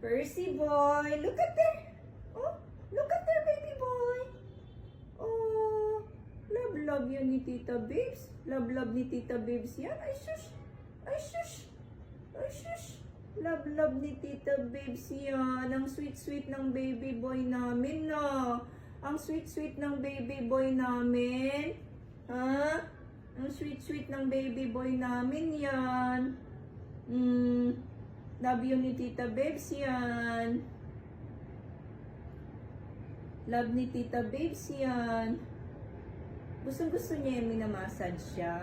Percy boy, look at there. Oh, look at there, baby boy. Oh, love yan ni Tita Babes. Love ni Tita Babes yan. Ay, shush. Ay, shush. Ay, shush. Love ni Tita Babes yan. Ang sweet ng baby boy namin, no? Ang sweet ng baby boy namin. Ha? Ang sweet ng baby boy namin yan. Love you ni Tita Babes yan. Love ni Tita Babes yan. Gustong-gusto niya yan, minamassage siya.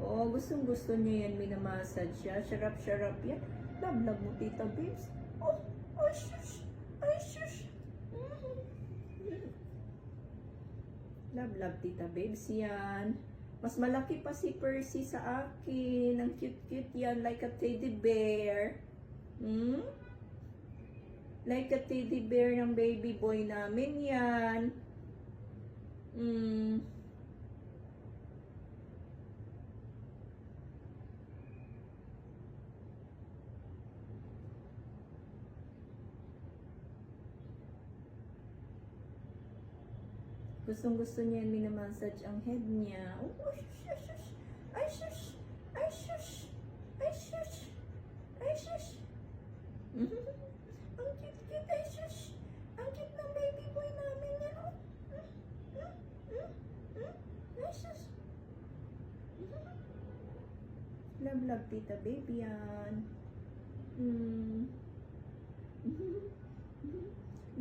Oo, gustong-gusto niya yan, minamassage siya. Sarap yan. Love mo, Tita Babes. Oh, ay, shush. Ay, shush. Love, Tita Babes yan. Mas malaki pa si Percy sa akin. Ang cute yan, like a teddy bear. Like a teddy bear ng baby boy namin yan. Gustong-gusto niya yung minamassage ang head niya. Oh, shush. Ay, shush. Ay, shush. Ay, shush. Ay, shush. Ang cute. Ay, shush. Ang cute ng baby boy namin yan. Oh. Ay, shush. Love, Tita Baby yan.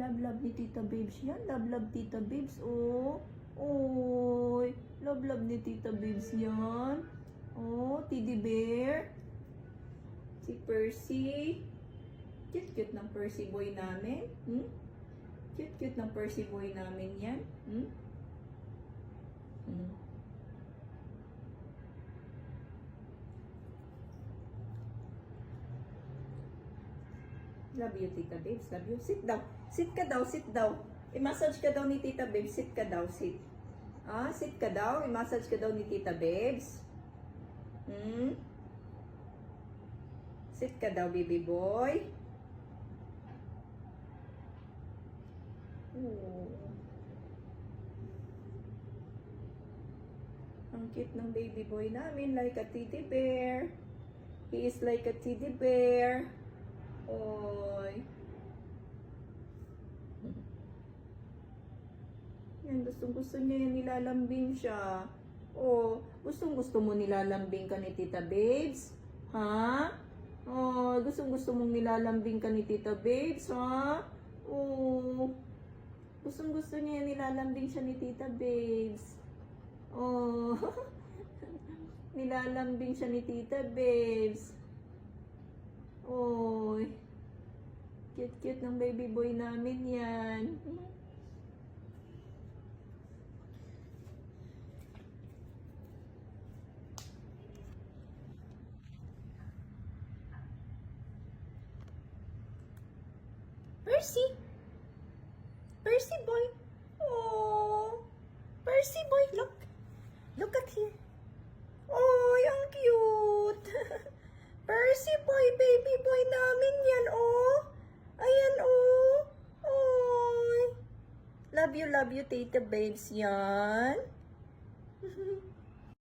Love ni Tita Babes yan. Love Tita Babes. Oh. Oy. Love ni Tita Babes yan. Oh, teddy bear. Si Percy. Cute ng Percy boy namin. Cute ng Percy boy namin yan. Love you, Tita Babes. Love you. Sit down. Sit daw. I-massage ka daw ni Tita Babes. Sit ka daw. Sit. Sit ka daw. I-massage ka daw ni Tita Babes. Sit ka daw, baby boy. Ang cute ng baby boy namin. Like a teddy bear. He is like a teddy bear. Oy. Yan, gustong-gusto niya yan, nilalambing siya. Oh, gustong-gusto mo nilalambing ka ni Tita Babes? Ha? Oh, gustong-gusto mong nilalambing ka ni Tita Babes, ha? Oh. Gustong-gusto niya yan, nilalambing siya ni Tita Babes. Oh. Nilalambing siya ni Tita Babes. Oy. Cute ng baby boy namin yan. Percy boy. Oh. Percy boy, look. Look at here. Oh, ang cute. Percy boy, baby boy namin yan, oh. Ayan, oh. Oy. Love you, Tita Babes yan.